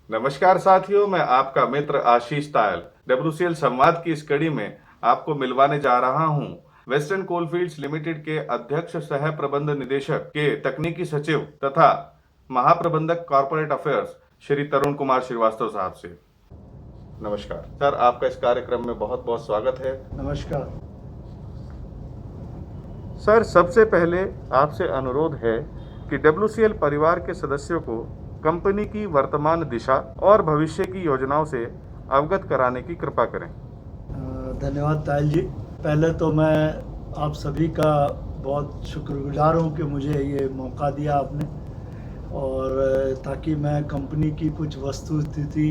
नमस्कार साथियों, मैं आपका मित्र आशीष तायल डब्ल्यूसीएल संवाद की इस कड़ी में आपको मिलवाने जा रहा हूं वेस्टर्न कोलफील्ड्स लिमिटेड के अध्यक्ष सह प्रबंध निदेशक के तकनीकी सचिव तथा महाप्रबंधक कॉर्पोरेट अफेयर्स श्री तरुण कुमार श्रीवास्तव साहब से। नमस्कार सर, आपका इस कार्यक्रम में बहुत बहुत स्वागत है। नमस्कार सर, सबसे पहले आपसे अनुरोध है कि डब्ल्यूसीएल परिवार के सदस्यों को कंपनी की वर्तमान दिशा और भविष्य की योजनाओं से अवगत कराने की कृपा करें। धन्यवाद तायल जी। पहले तो मैं आप सभी का बहुत शुक्रगुजार हूँ कि मुझे ये मौका दिया आपने, और ताकि मैं कंपनी की कुछ वस्तु स्थिति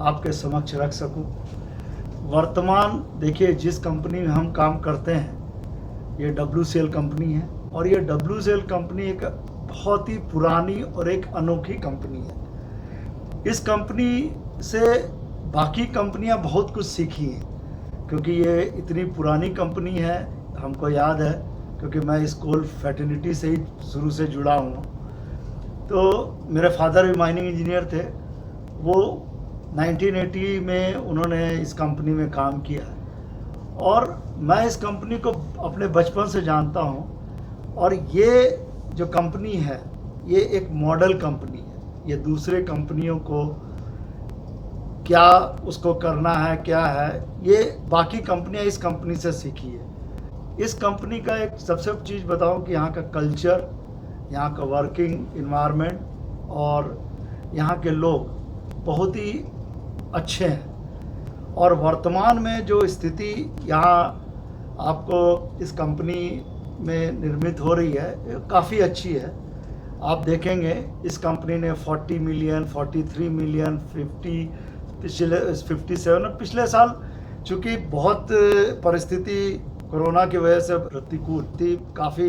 आपके समक्ष रख सकूं। वर्तमान देखिए, जिस कंपनी में हम काम करते हैं ये डब्ल्यूसीएल कंपनी है, और ये डब्ल्यूसीएल कंपनी एक बहुत ही पुरानी और एक अनोखी कंपनी है। इस कंपनी से बाकी कंपनियां बहुत कुछ सीखी हैं, क्योंकि ये इतनी पुरानी कंपनी है। हमको याद है, क्योंकि मैं इस कोल फैटर्निटी से ही शुरू से जुड़ा हूँ। तो मेरे फादर भी माइनिंग इंजीनियर थे। वो 1980 में उन्होंने इस कंपनी में काम किया है, और मैं इस कंपनी को अपने बचपन से जानता हूँ। और ये जो कंपनी है ये एक मॉडल कंपनी है। ये दूसरे कंपनियों को क्या उसको करना है, क्या है, ये बाकी कंपनियां इस कंपनी से सीखी है। इस कंपनी का एक सबसे चीज़ बताऊं कि यहाँ का कल्चर, यहाँ का वर्किंग इन्वायरमेंट और यहाँ के लोग बहुत ही अच्छे हैं। और वर्तमान में जो स्थिति यहाँ आपको इस कंपनी में निर्मित हो रही है काफ़ी अच्छी है। आप देखेंगे इस कंपनी ने 40 मिलियन, 43 मिलियन, 57 पिछले साल, चूँकि बहुत परिस्थिति कोरोना की वजह से प्रतिकूल थी, काफ़ी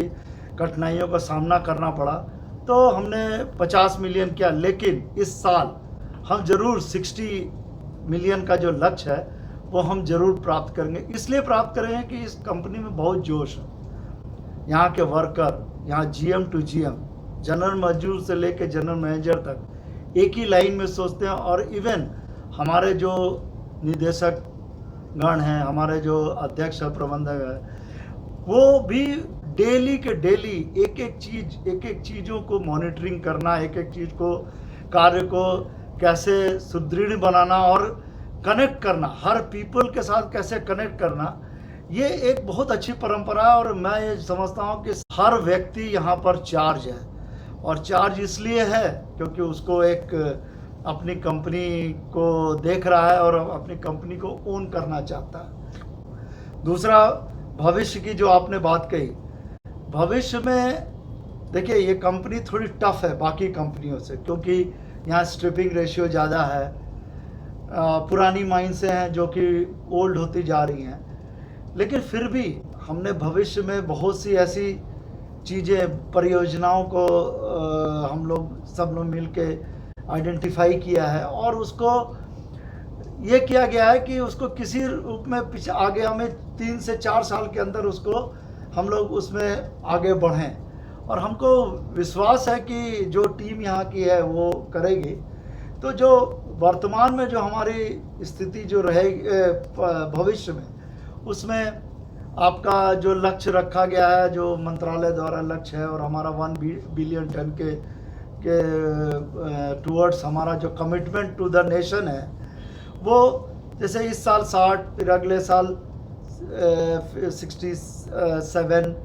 कठिनाइयों का सामना करना पड़ा, तो हमने 50 मिलियन किया। लेकिन इस साल हम ज़रूर 60 मिलियन का जो लक्ष्य है वो हम ज़रूर प्राप्त करेंगे। इसलिए प्राप्त करेंगे कि इस कंपनी में बहुत जोश है। यहाँ के वर्कर, यहाँ जीएम टू जीएम, जनरल मजदूर से लेकर जनरल मैनेजर तक एक ही लाइन में सोचते हैं। और इवन हमारे जो निदेशक गण हैं, हमारे जो अध्यक्ष और प्रबंधक हैं, वो भी डेली के डेली एक एक चीज़ों को मॉनिटरिंग करना, एक एक चीज़ को, कार्य को कैसे सुदृढ़ बनाना और कनेक्ट करना, हर पीपल के साथ कैसे कनेक्ट करना, ये एक बहुत अच्छी परंपरा है। और मैं ये समझता हूँ कि हर व्यक्ति यहाँ पर चार्ज है, और चार्ज इसलिए है क्योंकि उसको एक अपनी कंपनी को देख रहा है और अपनी कंपनी को ओन करना चाहता है। दूसरा, भविष्य की जो आपने बात कही, भविष्य में देखिए ये कंपनी थोड़ी टफ है बाकी कंपनियों से, क्योंकि यहाँ स्ट्रिपिंग रेशियो ज़्यादा है। पुरानी माइन से हैं जो कि ओल्ड होती जा रही हैं, लेकिन फिर भी हमने भविष्य में बहुत सी ऐसी चीज़ें, परियोजनाओं को हम लोग सब लोग मिल के आइडेंटिफाई किया है, और उसको ये किया गया है कि उसको किसी रूप में पीछे आगे हमें 3 से 4 साल के अंदर उसको हम लोग उसमें आगे बढ़ें। और हमको विश्वास है कि जो टीम यहाँ की है वो करेगी। तो जो वर्तमान में जो हमारी स्थिति जो रहेगी भविष्य में, उसमें आपका जो लक्ष्य रखा गया है, जो मंत्रालय द्वारा लक्ष्य है, और हमारा 1 बिलियन टन के टूवर्ड्स हमारा जो कमिटमेंट टू द नेशन है, वो जैसे इस साल 60, फिर अगले साल 67,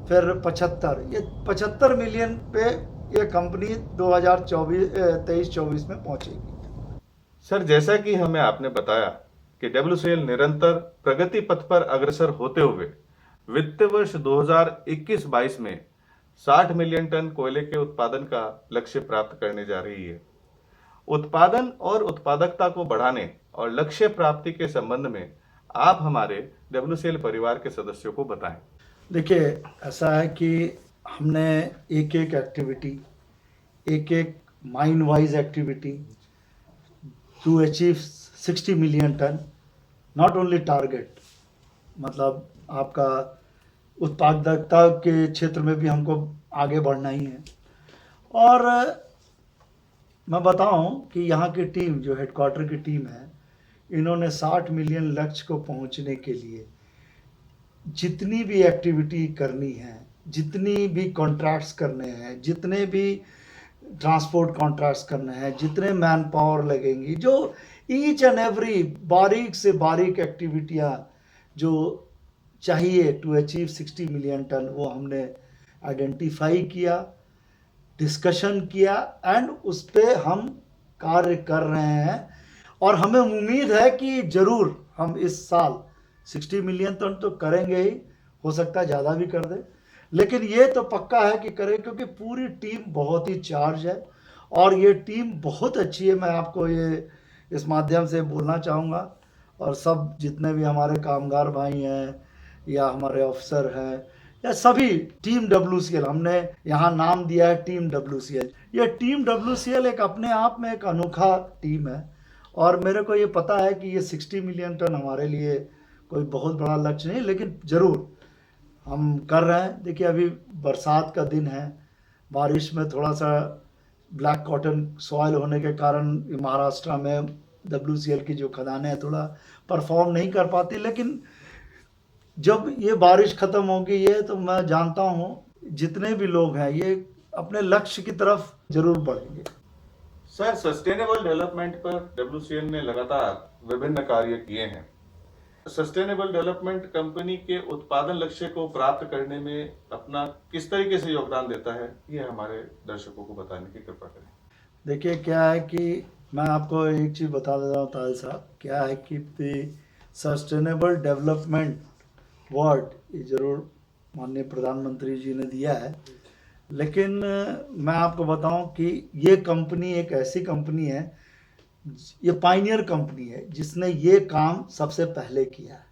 फिर 75, ये 75 मिलियन पे ये कंपनी 2023-24 में पहुंचेगी। सर, जैसा कि हमें आपने बताया कि डब्ल्यूसीएल निरंतर प्रगति पथ पर अग्रसर होते हुए वित्त वर्ष 2021-22 में 60 मिलियन टन कोयले के उत्पादन का लक्ष्य प्राप्त करने जा रही है। उत्पादन और उत्पादकता को बढ़ाने और लक्ष्य प्राप्ति के संबंध में आप हमारे डब्ल्यूसीएल परिवार के सदस्यों को बताएं। देखिए, ऐसा है कि हमने एक एक एक्टिविटी, एक एक mine wise activity to achieve 60 million ton, not only target, मतलब आपका उत्पादकता के क्षेत्र में भी हमको आगे बढ़ना ही है। और मैं बताऊं कि यहाँ की टीम जो हेडक्वार्टर की टीम है, इन्होंने 60 मिलियन लक्ष्य को पहुंचने के लिए जितनी भी एक्टिविटी करनी है, जितनी भी कॉन्ट्रैक्ट्स करने हैं, जितने भी ट्रांसपोर्ट कॉन्ट्रैक्ट्स करने हैं, जितने मैन पावर लगेंगी, जो ईच एंड एवरी बारीक से बारीक एक्टिविटियाँ जो चाहिए टू अचीव 60 मिलियन टन, वो हमने आइडेंटिफाई किया, डिस्कशन किया एंड उस पर हम कार्य कर रहे हैं। और हमें उम्मीद है कि ज़रूर हम इस साल 60 मिलियन टन तो करेंगे ही, हो सकता है ज़्यादा भी कर दे, लेकिन ये तो पक्का है कि करें, क्योंकि पूरी टीम बहुत ही चार्ज है और ये टीम बहुत अच्छी है। मैं आपको ये इस माध्यम से बोलना चाहूँगा, और सब जितने भी हमारे कामगार भाई हैं या हमारे अफसर हैं या सभी टीम WCL, हमने यहाँ नाम दिया है टीम WCL। ये टीम WCL एक अपने आप में एक अनोखा टीम है, और मेरे को ये पता है कि ये 60 मिलियन टन हमारे लिए कोई बहुत बड़ा लक्ष्य नहीं, लेकिन ज़रूर हम कर रहे हैं। देखिए अभी बरसात का दिन है, बारिश में थोड़ा सा ब्लैक कॉटन सॉइल होने के कारण महाराष्ट्र में WCL की जो खदानें हैं थोड़ा परफॉर्म नहीं कर पाती, लेकिन जब ये बारिश ख़त्म होगी ये तो मैं जानता हूँ जितने भी लोग हैं ये अपने लक्ष्य की तरफ ज़रूर बढ़ेंगे। सर, सस्टेनेबल डेवलपमेंट पर WCL ने लगातार विभिन्न कार्य किए हैं। सस्टेनेबल डेवलपमेंट कंपनी के उत्पादन लक्ष्य को प्राप्त करने में अपना किस तरीके से योगदान देता है, ये हमारे दर्शकों को बताने की कृपा करें। देखिए क्या है कि मैं आपको एक चीज़ बता देता हूँ ताहिल साहब, क्या है कि सस्टेनेबल डेवलपमेंट वर्ड ये ज़रूर माननीय प्रधानमंत्री जी ने दिया है, लेकिन मैं आपको बताऊं कि ये कंपनी एक ऐसी कंपनी है, ये पायनियर कंपनी है जिसने ये काम सबसे पहले किया है।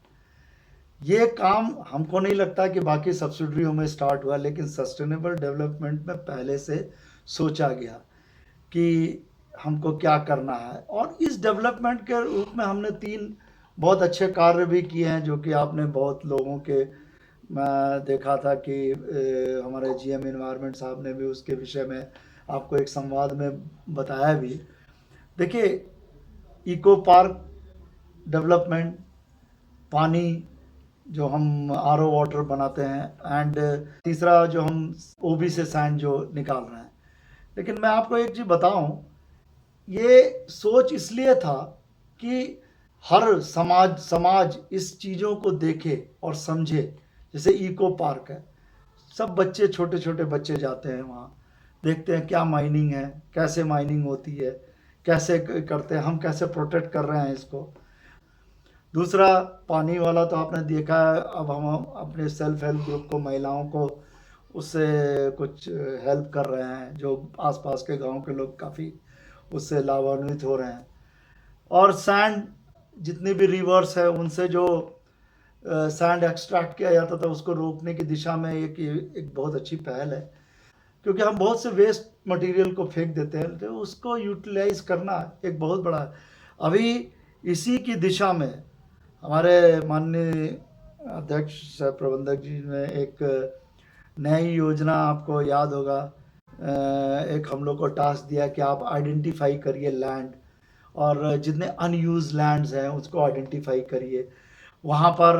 ये काम हमको नहीं लगता कि बाकी सब्सिडरियों में स्टार्ट हुआ, लेकिन सस्टेनेबल डेवलपमेंट में पहले से सोचा गया कि हमको क्या करना है, और इस डेवलपमेंट के रूप में हमने 3 बहुत अच्छे कार्य भी किए हैं, जो कि आपने बहुत लोगों के मैं देखा था कि हमारे GM इन्वायरमेंट साहब ने भी उसके विषय में आपको एक संवाद में बताया भी। देखिए इको पार्क डेवलपमेंट, पानी जो हम RO वाटर बनाते हैं, एंड तीसरा जो हम OB से सैंड जो निकाल रहे हैं। लेकिन मैं आपको एक चीज़ बताऊं, ये सोच इसलिए था कि हर समाज इस चीज़ों को देखे और समझे। जैसे इको पार्क है, सब बच्चे छोटे छोटे बच्चे जाते हैं वहाँ, देखते हैं क्या माइनिंग है, कैसे माइनिंग होती है, कैसे करते हैं, हम कैसे प्रोटेक्ट कर रहे हैं इसको। दूसरा पानी वाला तो आपने देखा है, अब हम अपने सेल्फ हेल्प ग्रुप को, महिलाओं को उससे कुछ हेल्प कर रहे हैं, जो आसपास के गांव के लोग काफ़ी उससे लाभान्वित हो रहे हैं। और सैंड, जितनी भी रिवर्स है उनसे जो सैंड एक्सट्रैक्ट किया जाता था उसको रोकने की दिशा में एक बहुत अच्छी पहल है, क्योंकि हम बहुत से वेस्ट मटेरियल को फेंक देते हैं, तो उसको यूटिलाइज करना एक बहुत बड़ा है। अभी इसी की दिशा में हमारे माननीय अध्यक्ष प्रबंधक जी ने एक नई योजना, आपको याद होगा, एक हम लोग को टास्क दिया कि आप आइडेंटिफाई करिए लैंड, और जितने अनयूज लैंड्स हैं उसको आइडेंटिफाई करिए, वहाँ पर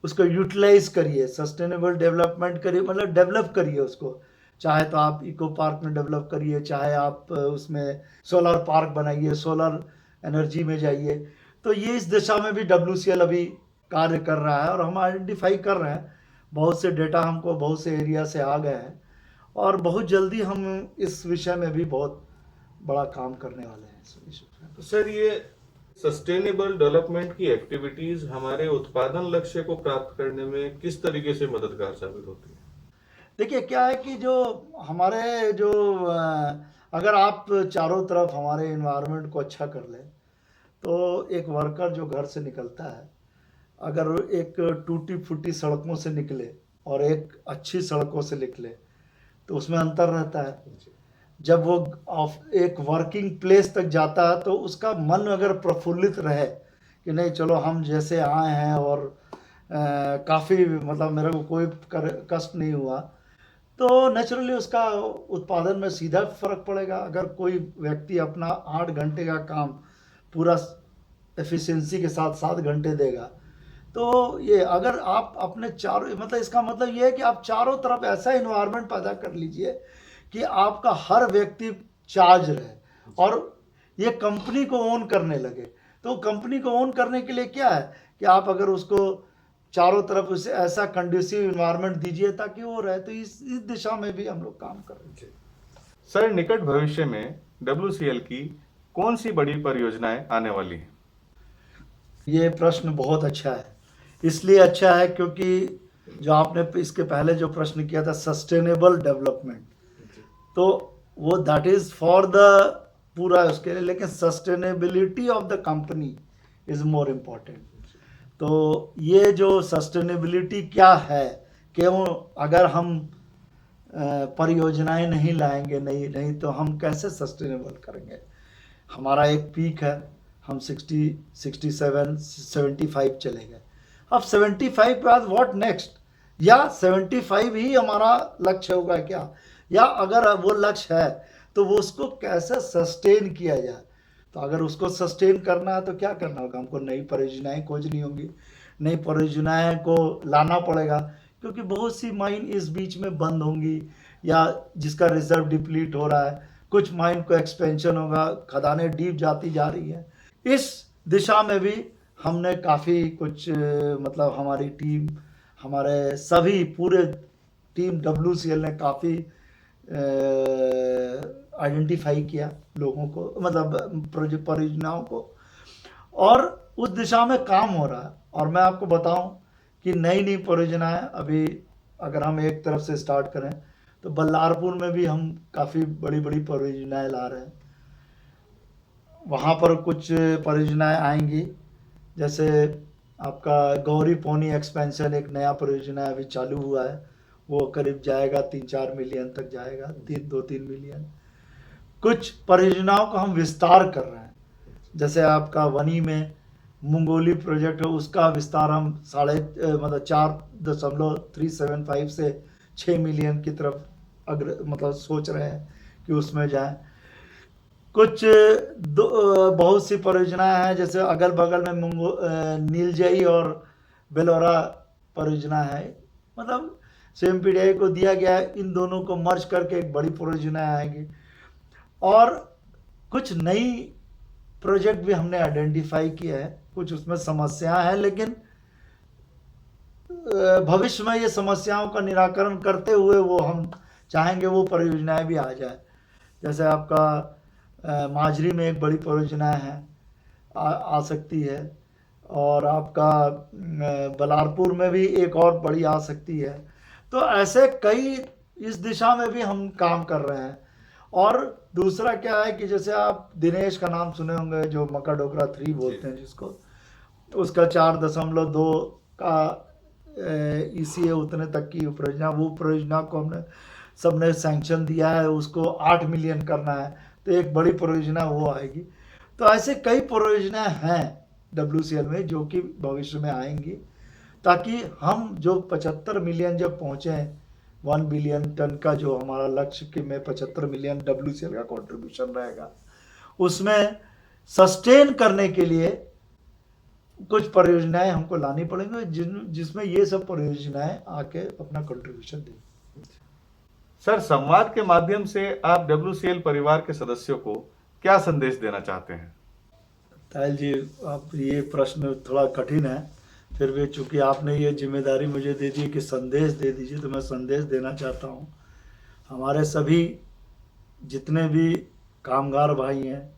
उसको यूटिलाइज करिए, सस्टेनेबल डेवलपमेंट करिए, मतलब डेवलप करिए उसको। चाहे तो आप इको पार्क में डेवलप करिए, चाहे आप उसमें सोलर पार्क बनाइए, सोलर एनर्जी में जाइए। तो ये इस दिशा में भी WCL अभी कार्य कर रहा है, और हम आइडेंटिफाई कर रहे हैं, बहुत से डेटा हमको बहुत से एरिया से आ गए हैं, और बहुत जल्दी हम इस विषय में भी बहुत बड़ा काम करने वाले हैं। सर, ये सस्टेनेबल डेवलपमेंट की एक्टिविटीज हमारे उत्पादन लक्ष्य को प्राप्त करने में किस तरीके से मददगार साबित होती है? देखिए क्या है कि जो हमारे जो अगर आप चारों तरफ हमारे इन्वायरमेंट को अच्छा कर लें, तो एक वर्कर जो घर से निकलता है, अगर एक टूटी फूटी सड़कों से निकले और एक अच्छी सड़कों से निकले, तो उसमें अंतर रहता है। जब वो एक वर्किंग प्लेस तक जाता है तो उसका मन अगर प्रफुल्लित रहे कि नहीं चलो हम जैसे आए हैं और काफ़ी मतलब मेरे को कोई कष्ट नहीं हुआ, तो नेचुरली उसका उत्पादन में सीधा फर्क पड़ेगा। अगर कोई व्यक्ति अपना 8 घंटे का काम पूरा एफिशिएंसी के साथ 7 घंटे देगा, तो ये अगर आप अपने चारों, मतलब इसका मतलब ये है कि आप चारों तरफ ऐसा इन्वायरमेंट पैदा कर लीजिए कि आपका हर व्यक्ति चार्ज रहे और ये कंपनी को ओन करने लगे। तो कंपनी को ओन करने के लिए क्या है कि आप अगर उसको चारों तरफ उसे ऐसा कंड्यूसिव इन्वायरमेंट दीजिए ताकि वो रहे। तो इस दिशा में भी हम लोग काम कर रहे हैं। सर, निकट भविष्य में WCL की कौन सी बड़ी परियोजनाएं आने वाली हैं? ये प्रश्न बहुत अच्छा है। इसलिए अच्छा है क्योंकि जो आपने इसके पहले जो प्रश्न किया था सस्टेनेबल डेवलपमेंट, तो वो दैट इज फॉर द पूरा उसके लिए, लेकिन sustainability of the company is more important. तो ये जो सस्टेनेबिलिटी क्या है, क्यों अगर हम परियोजनाएं नहीं लाएंगे, नहीं तो हम कैसे सस्टेनेबल करेंगे। हमारा एक पीक है, हम 60, 67, 75 चले गए। अब 75 के बाद व्हाट नेक्स्ट, या 75 ही हमारा लक्ष्य होगा क्या, या अगर वो लक्ष्य है तो वो उसको कैसे सस्टेन किया जाए। तो अगर उसको सस्टेन करना है तो क्या करना होगा, हमको नई परियोजनाएं खोजनी होंगी, नई परियोजनाएं को लाना पड़ेगा, क्योंकि बहुत सी माइन इस बीच में बंद होंगी या जिसका रिजर्व डिप्लीट हो रहा है, कुछ माइन को एक्सपेंशन होगा, खदानें डीप जाती जा रही हैं। इस दिशा में भी हमने काफ़ी कुछ मतलब हमारी टीम, हमारे सभी पूरे टीम WCL ने काफ़ी आइडेंटिफाई किया लोगों को, मतलब परियोजनाओं को, और उस दिशा में काम हो रहा है। और मैं आपको बताऊं कि नई नई परियोजनाएं अभी अगर हम एक तरफ से स्टार्ट करें तो बल्लारपुर में भी हम काफ़ी बड़ी बड़ी परियोजनाएं ला रहे हैं। वहाँ पर कुछ परियोजनाएं आएंगी, जैसे आपका गौरी पौनी एक्सपेंशन, एक नया परियोजना अभी चालू हुआ है, वो करीब जाएगा 3-4 मिलियन तक जाएगा, 2-3 मिलियन। कुछ परियोजनाओं को हम विस्तार कर रहे हैं, जैसे आपका वनी में मुंगोली प्रोजेक्ट है, उसका विस्तार हम 4.375 से 6 मिलियन की तरफ मतलब सोच रहे हैं कि उसमें जाएं। कुछ बहुत सी परियोजनाएं हैं, जैसे अगल बगल में नीलजई और बेलोरा परियोजना है, मतलब CMPDI को दिया गया है, इन दोनों को मर्ज करके एक बड़ी परियोजना आएगी। और कुछ नई प्रोजेक्ट भी हमने आइडेंटिफाई किया है, कुछ उसमें समस्याएं हैं, लेकिन भविष्य में ये समस्याओं का निराकरण करते हुए वो हम चाहेंगे वो परियोजनाएं भी आ जाए। जैसे आपका माजरी में एक बड़ी परियोजना है, आ सकती है, और आपका बलारपुर में भी एक और बड़ी आ सकती है। तो ऐसे कई इस दिशा में भी हम काम कर रहे हैं। और दूसरा क्या है कि जैसे आप दिनेश का नाम सुने होंगे, जो मक्का डोगरा 3 बोलते हैं जिसको, उसका 4.2 का ECA उतने तक की परियोजना, वो परियोजना को हमने सबने सैंक्शन दिया है, उसको 8 मिलियन करना है, तो एक बड़ी परियोजना वो आएगी। तो ऐसे कई परियोजनाएं हैं WCL में जो कि भविष्य में आएंगी, ताकि हम जो 75 मिलियन जब पहुँचे, 1 बिलियन टन का जो हमारा लक्ष्य कि में 75 मिलियन WCL का कंट्रीब्यूशन रहेगा, उसमें सस्टेन करने के लिए कुछ परियोजनाएं हमको लानी पड़ेंगी, जिसमें ये सब परियोजनाएं आके अपना कंट्रीब्यूशन दें। सर, संवाद के माध्यम से आप WCL परिवार के सदस्यों को क्या संदेश देना चाहते हैं? तायल जी, आप ये प्रश्न थोड़ा कठिन है, फिर भी चूंकि आपने ये जिम्मेदारी मुझे दे दी कि संदेश दे दीजिए, तो मैं संदेश देना चाहता हूँ। हमारे सभी जितने भी कामगार भाई हैं,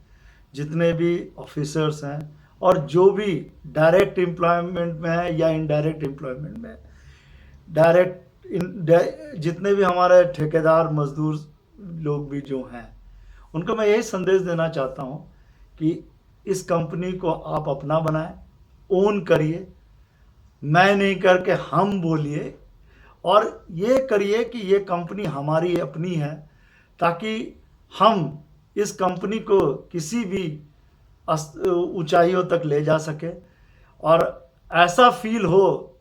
जितने भी ऑफिसर्स हैं, और जो भी डायरेक्ट एम्प्लॉयमेंट में है या इनडायरेक्ट एम्प्लॉयमेंट में, जितने भी हमारे ठेकेदार मजदूर लोग भी जो हैं, उनको मैं यही संदेश देना चाहता हूँ कि इस कंपनी को आप अपना बनाएं, ओन करिए, मैं नहीं करके हम बोलिए, और ये करिए कि ये कंपनी हमारी अपनी है, ताकि हम इस कंपनी को किसी भी ऊंचाइयों तक ले जा सके। और ऐसा फील हो,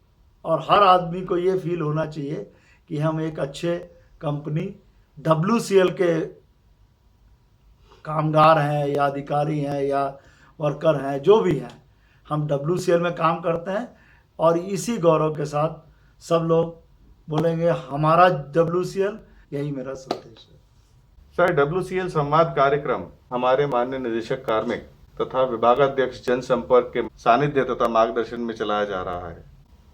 और हर आदमी को ये फील होना चाहिए कि हम एक अच्छे कंपनी WCL के कामगार हैं या अधिकारी हैं या वर्कर हैं, जो भी हैं, हम WCL में काम करते हैं और इसी गौरव के साथ सब लोग बोलेंगे हमारा WCL, यही मेरा संदेश है। सर, WCL संवाद कार्यक्रम हमारे माननीय निदेशक कार्मिक तथा विभागाध्यक्ष जनसंपर्क के सानिध्य तथा मार्गदर्शन में चलाया जा रहा है।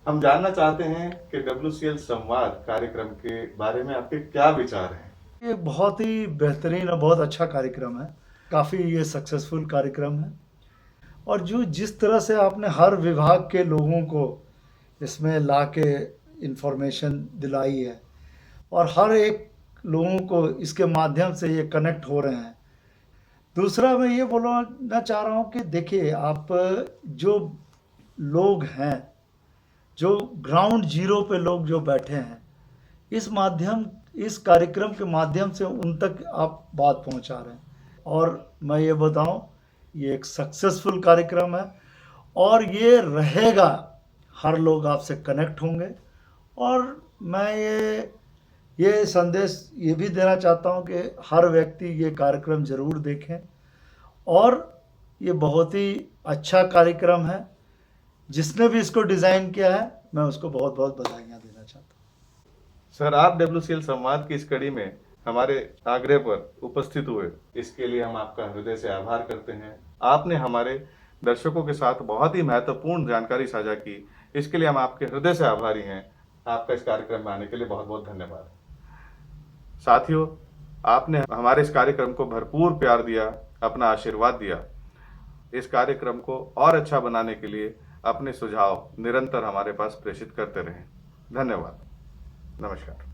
हम जानना चाहते हैं कि WCL संवाद कार्यक्रम के बारे में आपके क्या विचार हैं? ये बहुत ही बेहतरीन और बहुत अच्छा कार्यक्रम है, काफ़ी ये सक्सेसफुल कार्यक्रम है। और जो जिस तरह से आपने हर विभाग के लोगों को इसमें ला के इन्फॉर्मेशन दिलाई है और हर एक लोगों को इसके माध्यम से ये कनेक्ट हो रहे हैं। दूसरा मैं ये बोलना चाह रहा हूँ कि देखिए, आप जो लोग हैं, जो ग्राउंड जीरो पे लोग जो बैठे हैं, इस कार्यक्रम के माध्यम से उन तक आप बात पहुंचा रहे हैं। और मैं ये बताऊं, ये एक सक्सेसफुल कार्यक्रम है और ये रहेगा, हर लोग आपसे कनेक्ट होंगे। और मैं ये संदेश ये भी देना चाहता हूं कि हर व्यक्ति ये कार्यक्रम ज़रूर देखें और ये बहुत ही अच्छा कार्यक्रम है। जिसने भी इसको डिज़ाइन किया है, मैं उसको बहुत बहुत बधाइयाँ देना चाहता हूँ। सर, आप WCL संवाद की इस कड़ी में हमारे आग्रह पर उपस्थित हुए, इसके लिए हम आपका हृदय से आभार करते हैं। आपने हमारे दर्शकों के साथ बहुत ही महत्वपूर्ण जानकारी साझा की, इसके लिए हम आपके हृदय से आभारी हैं। आपका इस कार्यक्रम में आने के लिए बहुत बहुत धन्यवाद। साथियों, आपने हमारे इस कार्यक्रम को भरपूर प्यार दिया, अपना आशीर्वाद दिया। इस कार्यक्रम को और अच्छा बनाने के लिए अपने सुझाव निरंतर हमारे पास प्रेषित करते रहें। धन्यवाद। नमस्कार।